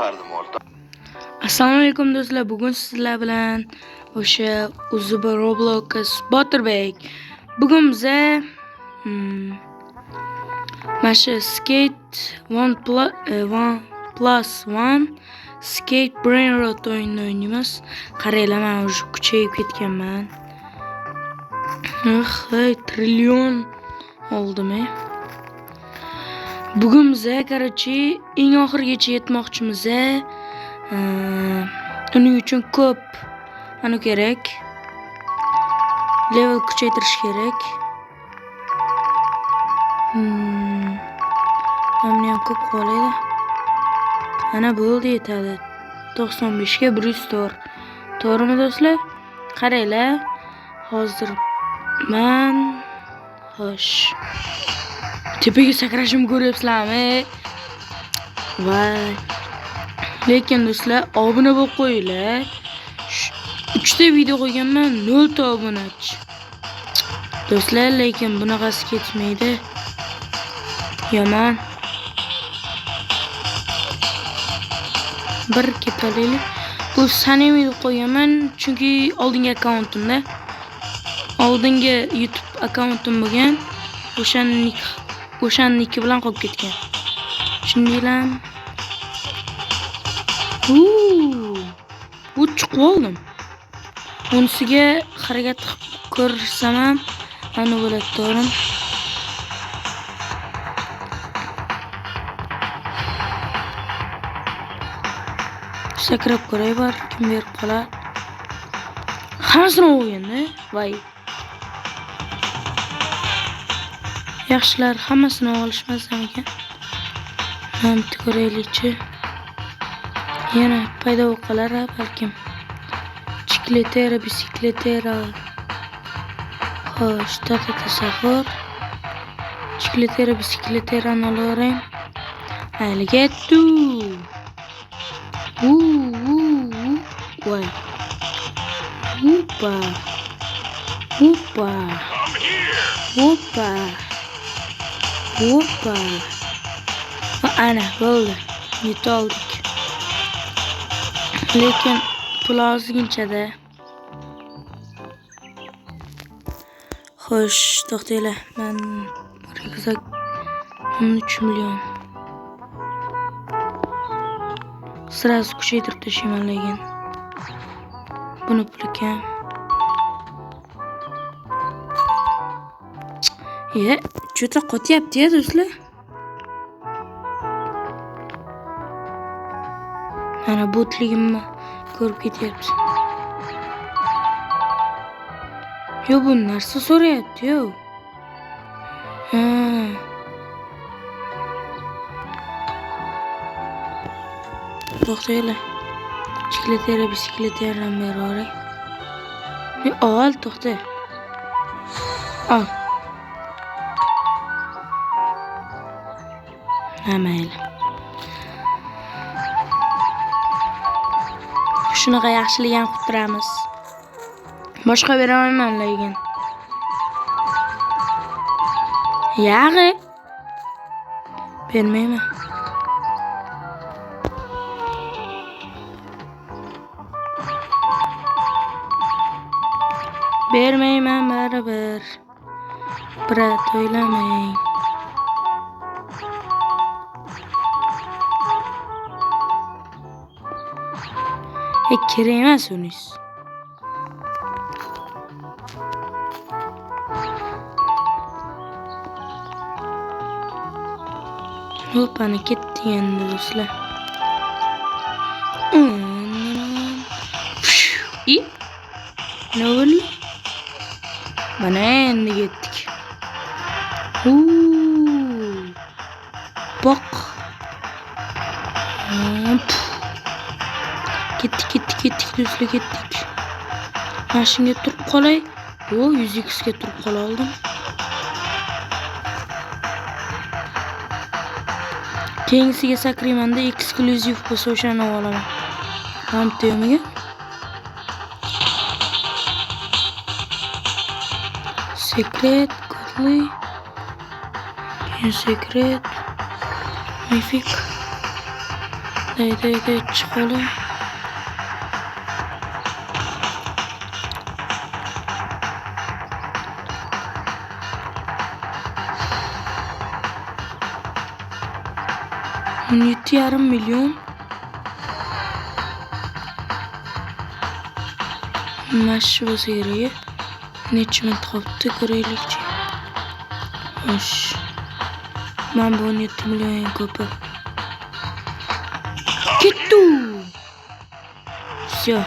chiqardim o'rta. Assalomu alaykum do'stlar. Bugun sizlar bilan o'sha Uzuba Roblox Botirbek. Bugun biza mana shu Skate 1+1 Skate Brain Rot o'yinini o'ynaymiz. Qaranglar, men уже kuchayib ketganman. Hey, trillion oldim. Bugun biza короче eng oxirigacha yetmoqchimiz. Uning uchun ko'p kerak. Level kuchaytirish kerak. Hamma ham ko'p qolaydi. Ana bo'ldi, yetadi. 95 ga 104. To'g'rimi do'stlar? Qaranglar. Hozir men xo'sh. Tepaga sakrashimni ko'ryapsizlarmi? Voy. Lekin do'stlar, obuna bo'lib qo'yinglar. 3 ta video qo'yganman, 0 ta obunachi. Do'stlar, lekin bunaqasi ketmaydi. Yomon. Bir ketalaylik. Bu sanamay qo'yaman, chunki oldingi akkauntimda, oldingi YouTube akkauntim bo'lgan, o'shaniki bilan qolib ketgan. Tushundinglarmi? Bu chiqib oldim. Unisiga harakat qilib ko'rsam ham ana bo'ladi, to'g'rimi? Sakrab ko'ray bor, kim berib qolar. Hammasini o'yindi, voy. Yaxshilar hammasini olishmasam ekan. Men ko'raylikchi. Yana paydo bo'lib qolar balkim. Chikletera, bisikletera. Xo'sh, tata sahur. Chikletera, bisikleterani olaverayim. Alligator. Voy. Hoppa. Ana bo'ldi. Yetoldik. Lekin pul ozginchada. Xo'sh, to'xtanglar. Men ryukzak 13 million. Sразу kuchaytirib tashlayman lekin. Buni pulikam. Juda qotyapti-ya do'stlar. Mana botligimni ko'rib ketyapti. Yo, bu narsa so'rayapti-yo. To'xtanglar. Chikletera, bisikletera beraveray. Ol, to'xta. Al. Mayli. Shunaqa yaxshilik ham qilib turamiz. Boshqa bera olmayman lekin. Yag'i. Bermayman. Bermayman baribir. Brat, o'ylamang. Kerak emas unis. Ho'pani ketdi endi do'stlar. Ne oldu? Mana endi ketdik. Bak. Ketdik do'stlar, ketdik. Mashinga turib qolay. 100x ga turib qola oldim. Keyingiga sakraymanda eksklyuziv bo'lsa o'shani olaman. Ham temiga. Secret, godly. Secret. Mifik. Day chiqalim. $17,5 milyon. Mash bo'lsa kerak. Necha minut qolibdi ko'raylikchi. Xo'sh. Men bu 17 milyon ko'pi. Ketdi. Всё.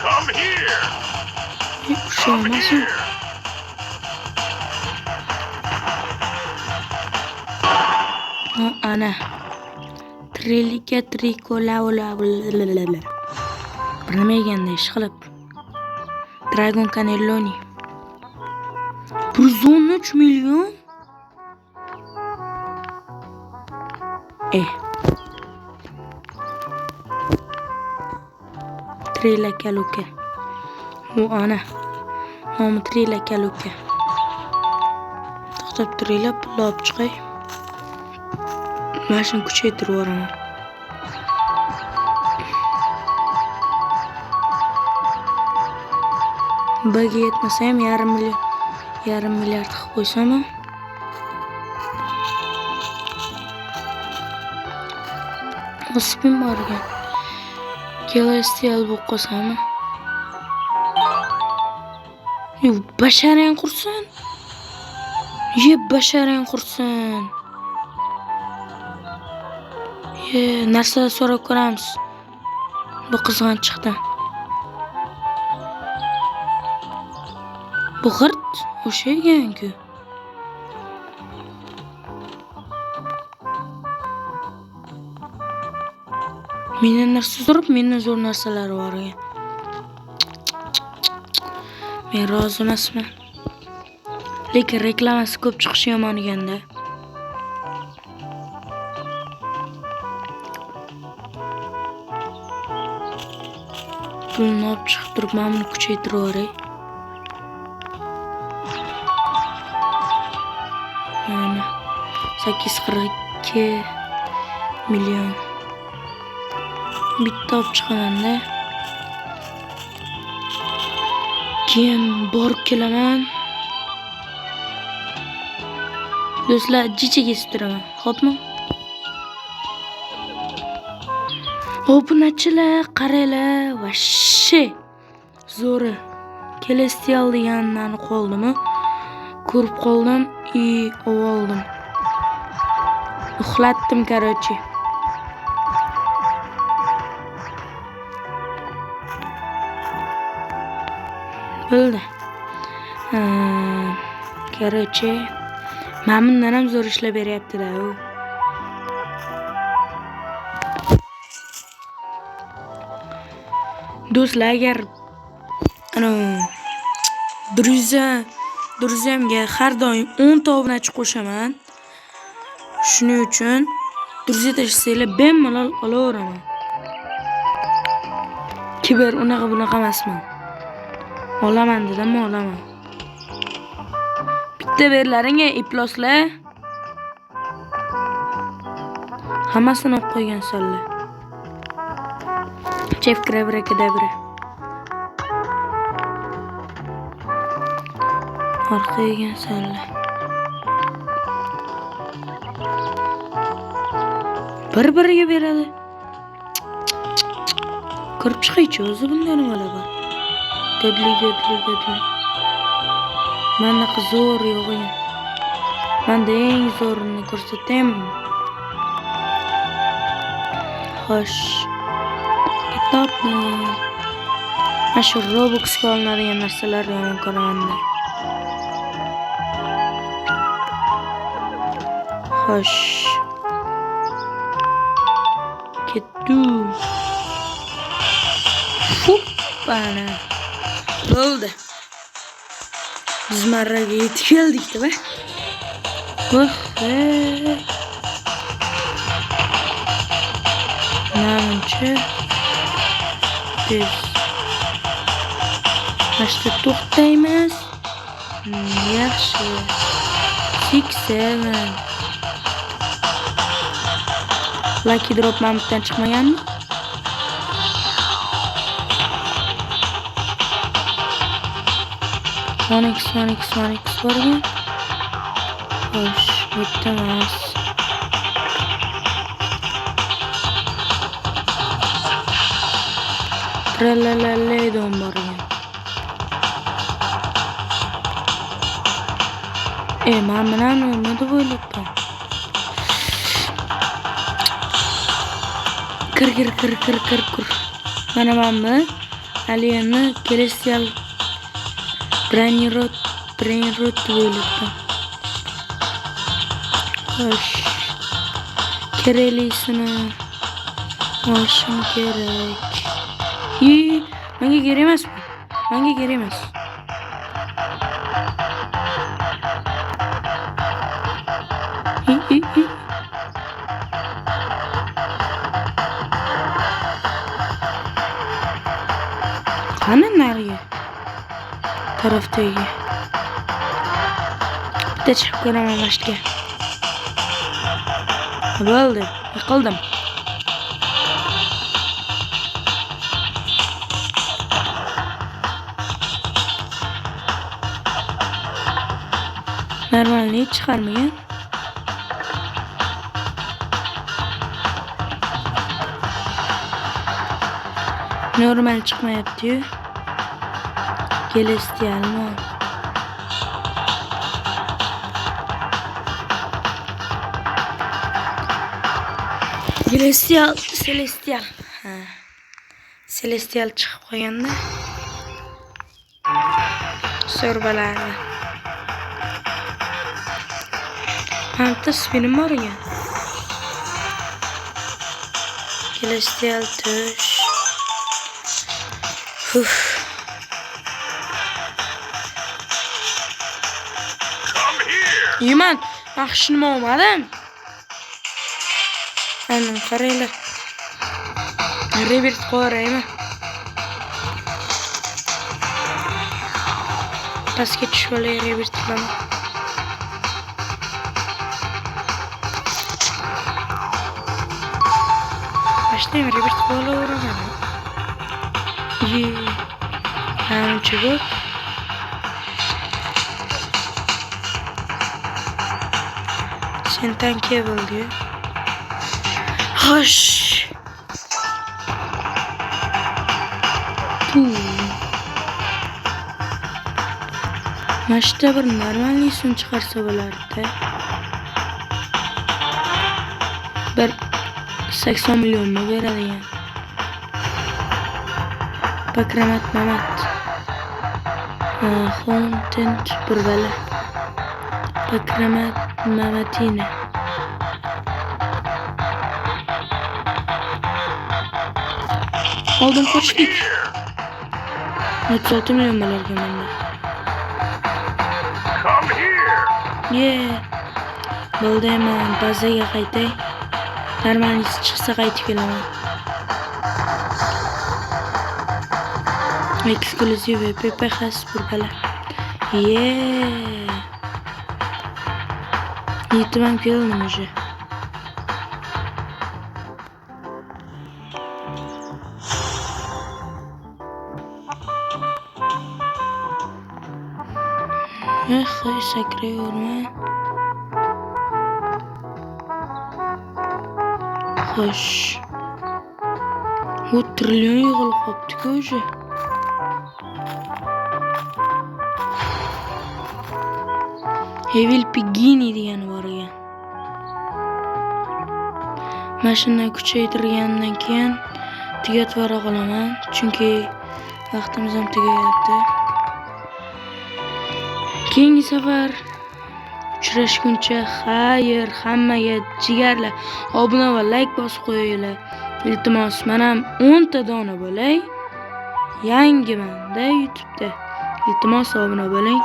Come here. Come Uşağımasın. here. Ana. Trilika trikola bilmaganda ish qilib. Dragon Cannelloni. 113 milyon. Trilaka Luka. Bu ana. Nomi Trilaka Luka. To'xtab turinglar, pulni olib chiqay. Mana shuni kuchaytirib yuboraman. Baga yetmasa ham yarim milliard qilib qo'ysam, spin bor ekan. Celestial bo'lib qolsam, basharang qursin. Basharang qursin. Narsa so'rab ko'ramiz. Bu qizg'anchiqdan. Bu g'irt o'sha ekan-ku. Mendan narsa so'rab, mendan zo'r narsalar bor ekan. Men rozi emasman. Lekin reklamasi ko'p chiqishi yomon ekanda. Pulni olib chiqib turib, men buni kuchaytirib yuboray. Mana 842 milyon. Bitta olib chiqaman-da. Keyin borib kelaman. Do'stlar, jicha kesib turaman. Xo'pmi? Obunachilar, qaranglar, vashshe zo'ri. Celestial deganlarni qoldimi? Ko'rib qoldim, oldim. Uxlatdim, короче. Bo'ldi. Короче, men bundan ham zo'r ishlab beryapti-da u. Do'stlar, agar Druzamga har doim 10 ta obunachi qo'shaman. Shuning uchun Druza tashlasanglar bemalol olaveraman. Kiber unaqa emasman. Olaman dedim, olaman. Bitta berlaring iploslar. Hammasini olib qo'ygansanlar. Chef Kadabra. Orqa yegansanlar. Bir-biriga beradi. Ko'rib chiqaychi o'zi bunday nimalar bor. Godli. Menda zo'r yo'q ekan. Menda eng zo'rini ko'rsataymi? Xo'sh. Kitobni. Mana shu Robuxga olinadigan narsalar yomon ko'raman-da. Xo'sh. Ketdi. Hoppana. Bo'ldi. Biz marraga yetib keldik-da. Namuncha biz mashta to'xtaymiz. Yaxshi. 6-7. Lucky drop mamutdan chiqmaganmi? Sonic bormi? Xo'sh, bitta emas. Tralalalay-don borgan. Men bilan nima deb o'ylabman? Kir. Mana menmi? Alienni Celestial Brainrot deb o'ylabman. Xo'sh. Keraklisini olishim kerak. Menga kerak emas bu. Menga kerak emas. Qani nariga tarafdagi. Bitta chiqib ko'raman mashtaga. Bo'ldi, yiqildim. Normalni chiqarmagan. Normal chiqmayapti-yu. Celestialmi? Celestial. Celestial chiqib qo'yganda. Sorbalarni. Hamta spinim bor ekan. Celestial tush. Yuman, yaxshi nima olmadim. Ana qaranglar. Revert qo'raymi? Pastga tushib olay, revert qilaman. Başlayayım, revert qo'laveraman. Ancha ko'p. Sentan cable diyor. Hoş. Maçta bir normallisin çıkarsa bo'lardi. Bir 80 milyonmu beradi yani. Bakramat Mamat. Content bir bala. Bakramat Mamatine. Aldım koçlik. 36 milyon belarga menda. Bo'ldi, men bazaga qaytay. Normalisi chiqsa qaytib kelaman. Eksklyuziv PPX bir bala. Yetmem keldim уже. Sakrayverma. Xo'sh. Bu trillion yig'ilib qopti-ku уже. Evil Pigini degani bor ekan. Mashina kuchaytirgandan keyin tugatib qolaman, chunki vaqtimiz ham tugayapti. Keyingi safar uchrashguncha xayr, hammaga jigarlar obuna va like bosib qo'yinglar. Iltimos, men ham 10 ta dona bo'lay. Yangiman-da YouTube'da. Iltimos obuna bo'ling.